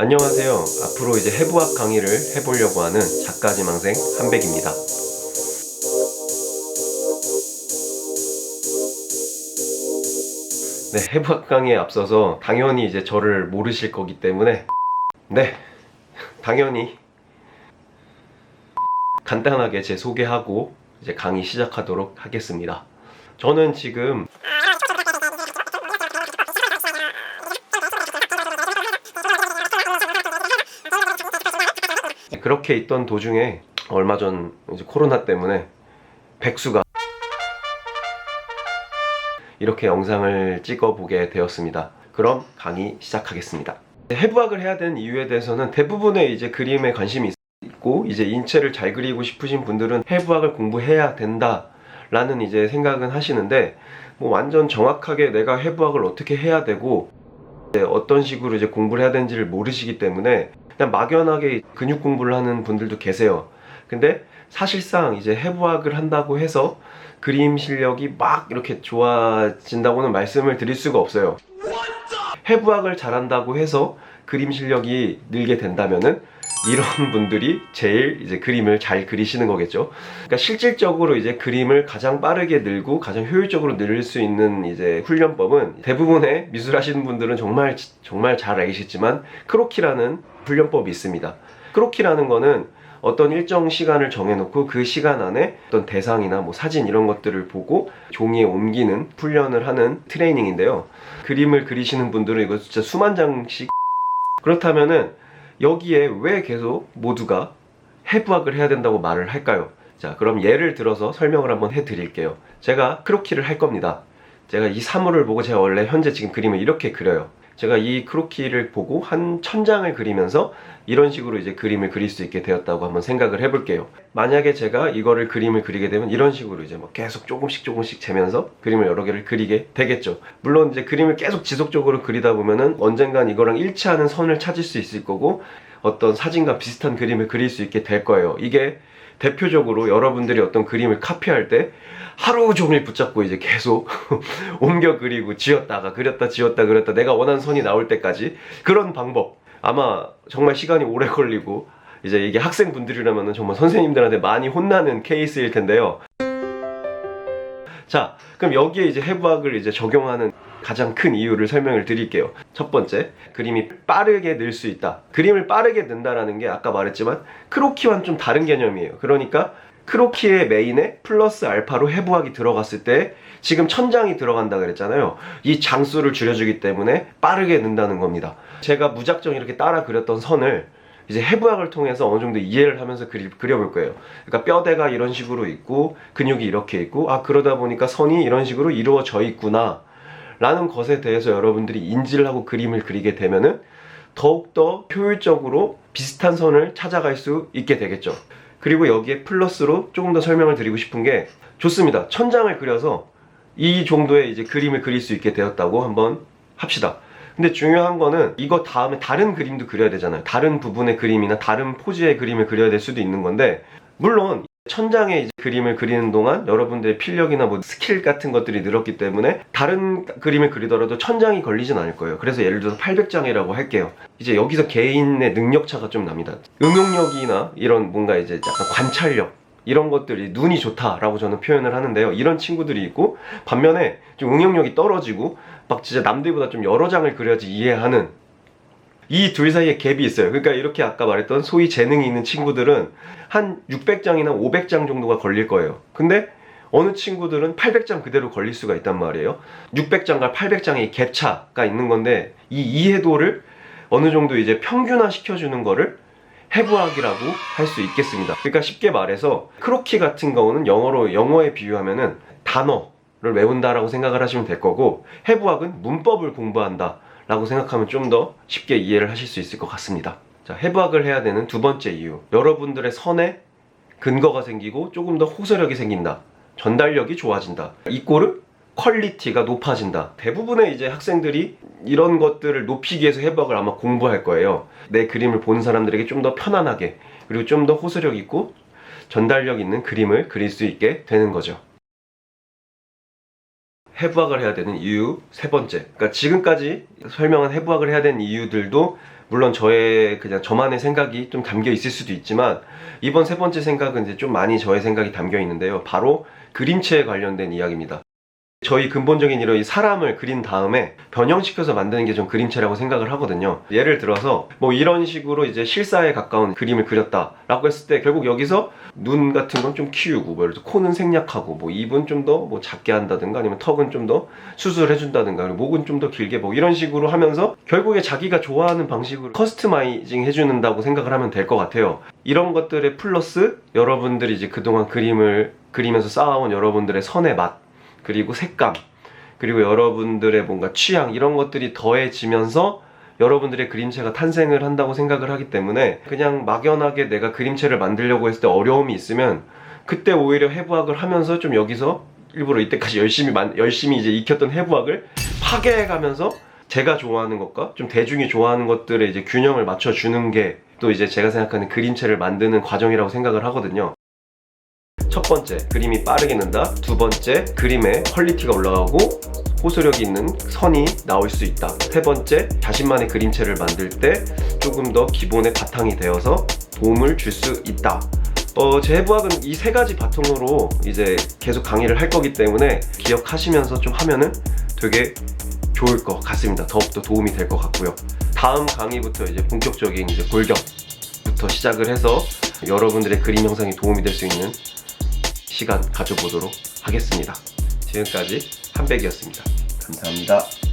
안녕하세요. 앞으로 이제 해부학 강의를 해보려고 하는 작가지망생 한백입니다. 네, 해부학 강의에 앞서서 당연히 이제 저를 모르실 거기 때문에 당연히 간단하게 제 소개하고 이제 강의 시작하도록 하겠습니다. 저는 지금 그렇게 있던 도중에 얼마 전 이제 코로나 때문에 백수가 이렇게 영상을 찍어보게 되었습니다. 그럼 강의 시작하겠습니다. 해부학을 해야 되는 이유에 대해서는 대부분의 이제 그림에 관심이 있고 이제 인체를 잘 그리고 싶으신 분들은 해부학을 공부해야 된다 라는 이제 생각은 하시는데, 뭐 완전 정확하게 내가 해부학을 어떻게 해야 되고 어떤 식으로 이제 공부를 해야 되는지를 모르시기 때문에 그냥 막연하게 근육 공부를 하는 분들도 계세요. 근데 사실상 이제 해부학을 한다고 해서 그림 실력이 막 이렇게 좋아진다고는 말씀을 드릴 수가 없어요. 해부학을 잘한다고 해서 그림 실력이 늘게 된다면은 이런 분들이 제일 이제 그림을 잘 그리시는 거겠죠. 그러니까 실질적으로 이제 그림을 가장 빠르게 늘고 가장 효율적으로 늘 수 있는 이제 훈련법은 대부분의 미술 하시는 분들은 정말 잘 알겠지만 크로키라는 훈련법이 있습니다. 크로키라는 거는 어떤 일정 시간을 정해놓고 그 시간 안에 어떤 대상이나 뭐 사진 이런 것들을 보고 종이에 옮기는 훈련을 하는 트레이닝인데요. 그림을 그리시는 분들은 이거 진짜 수만 장씩. 그렇다면은 여기에 왜 계속 모두가 해부학을 해야 된다고 말을 할까요? 자, 그럼 예를 들어서 설명을 한번 해드릴게요. 제가 크로키를 할 겁니다. 제가 이 사물을 보고 제가 원래 현재 지금 그림을 이렇게 그려요. 제가 이 크로키를 보고 한 1000장을 그리면서 이런 식으로 이제 그림을 그릴 수 있게 되었다고 한번 생각을 해볼게요. 만약에 제가 이거를 그림을 그리게 되면 이런 식으로 이제 뭐 계속 조금씩 재면서 그림을 여러 개를 그리게 되겠죠. 물론 이제 그림을 계속 지속적으로 그리다 보면은 언젠간 이거랑 일치하는 선을 찾을 수 있을 거고 어떤 사진과 비슷한 그림을 그릴 수 있게 될 거예요. 이게 대표적으로 여러분들이 어떤 그림을 카피할 때 하루 종일 붙잡고 이제 계속 옮겨 그리고 지웠다가 그렸다 지웠다 그렸다 내가 원하는 선이 나올 때까지, 그런 방법 아마 정말 시간이 오래 걸리고 이제 이게 학생분들이라면 정말 선생님들한테 많이 혼나는 케이스일 텐데요. 자, 그럼 여기에 이제 해부학을 이제 적용하는 가장 큰 이유를 설명을 드릴게요. 첫 번째, 그림이 빠르게 늘 수 있다. 그림을 빠르게 는다라는 게 아까 말했지만 크로키와는 좀 다른 개념이에요. 그러니까 크로키의 메인에 플러스 알파로 해부학이 들어갔을 때 지금 1000장이 들어간다 그랬잖아요. 이 장수를 줄여주기 때문에 빠르게 는다는 겁니다. 제가 무작정 이렇게 따라 그렸던 선을 이제 해부학을 통해서 어느 정도 이해를 하면서 그려볼 거예요. 그러니까 뼈대가 이런 식으로 있고 근육이 이렇게 있고, 아 그러다 보니까 선이 이런 식으로 이루어져 있구나 라는 것에 대해서 여러분들이 인지를 하고 그림을 그리게 되면은 더욱더 효율적으로 비슷한 선을 찾아갈 수 있게 되겠죠. 그리고 여기에 플러스로 조금 더 설명을 드리고 싶은 게, 좋습니다. 1000장을 그려서 이 정도의 이제 그림을 그릴 수 있게 되었다고 한번 합시다. 근데 중요한 거는 이거 다음에 다른 그림도 그려야 되잖아요. 다른 부분의 그림이나 다른 포즈의 그림을 그려야 될 수도 있는 건데, 물론 1000장의 이제 그림을 그리는 동안 여러분들의 필력이나 뭐 스킬 같은 것들이 늘었기 때문에 다른 그림을 그리더라도 1000장이 걸리진 않을 거예요. 그래서 예를 들어서 800장이라고 할게요. 이제 여기서 개인의 능력차가 좀 납니다. 응용력이나 이런 뭔가 이제 약간 관찰력 이런 것들이 눈이 좋다라고 저는 표현을 하는데요. 이런 친구들이 있고, 반면에 좀 응용력이 떨어지고 막 진짜 남들보다 좀 여러 장을 그려야지 이해하는, 이 둘 사이에 갭이 있어요. 그러니까 이렇게 아까 말했던 소위 재능이 있는 친구들은 한 600장이나 500장 정도가 걸릴 거예요. 근데 어느 친구들은 800장 그대로 걸릴 수가 있단 말이에요. 600장과 800장의 갭차가 있는 건데, 이 이해도를 어느 정도 이제 평균화 시켜주는 거를 해부학이라고 할 수 있겠습니다. 그러니까 쉽게 말해서 크로키 같은 경우는 영어에 비유하면은 단어를 외운다라고 생각을 하시면 될 거고, 해부학은 문법을 공부한다 라고 생각하면 좀 더 쉽게 이해를 하실 수 있을 것 같습니다. 자, 해부학을 해야 되는 두 번째 이유, 여러분들의 선에 근거가 생기고 조금 더 호소력이 생긴다, 전달력이 좋아진다, 이꼬르 퀄리티가 높아진다. 대부분의 이제 학생들이 이런 것들을 높이기 위해서 해부학을 아마 공부할 거예요. 내 그림을 보는 사람들에게 좀 더 편안하게, 그리고 좀 더 호소력 있고 전달력 있는 그림을 그릴 수 있게 되는 거죠. 해부학을 해야 되는 이유 세 번째, 그러니까 지금까지 설명한 해부학을 해야 되는 이유들도 물론 저의 그냥 저만의 생각이 좀 담겨 있을 수도 있지만 이번 세 번째 생각은 이제 좀 많이 저의 생각이 담겨 있는데요. 바로 그림체에 관련된 이야기입니다. 저희 근본적인 이런 이 사람을 그린 다음에 변형시켜서 만드는 게 좀 그림체라고 생각을 하거든요. 예를 들어서 뭐 이런 식으로 이제 실사에 가까운 그림을 그렸다라고 했을 때 결국 여기서 눈 같은 건 좀 키우고 뭐 예를 들어 코는 생략하고 뭐 입은 좀 더 뭐 작게 한다든가 아니면 턱은 좀 더 수술해 준다든가 목은 좀 더 길게 뭐 이런 식으로 하면서 결국에 자기가 좋아하는 방식으로 커스터마이징 해주는다고 생각을 하면 될 것 같아요. 이런 것들의 플러스 여러분들이 이제 그동안 그림을 그리면서 쌓아온 여러분들의 선의 맛 그리고 색감, 그리고 여러분들의 뭔가 취향 이런 것들이 더해지면서 여러분들의 그림체가 탄생을 한다고 생각을 하기 때문에 그냥 막연하게 내가 그림체를 만들려고 했을 때 어려움이 있으면 그때 오히려 해부학을 하면서 좀 여기서 일부러 이때까지 열심히 이제 익혔던 해부학을 파괴해가면서 제가 좋아하는 것과 좀 대중이 좋아하는 것들의 이제 균형을 맞춰주는 게 또 이제 제가 생각하는 그림체를 만드는 과정이라고 생각을 하거든요. 첫 번째, 그림이 빠르게 는다. 두 번째, 그림의 퀄리티가 올라가고 호소력이 있는 선이 나올 수 있다. 세 번째, 자신만의 그림체를 만들 때 조금 더 기본의 바탕이 되어서 도움을 줄 수 있다. 제 해부학은 이 세 가지 바탕으로 이제 계속 강의를 할 거기 때문에 기억하시면서 좀 하면은 되게 좋을 것 같습니다. 더욱더 도움이 될 것 같고요. 다음 강의부터 이제 본격적인 이제 골격부터 시작을 해서 여러분들의 그림 형상에 도움이 될 수 있는 시간 가져보도록 하겠습니다. 지금까지 한백이었습니다. 감사합니다.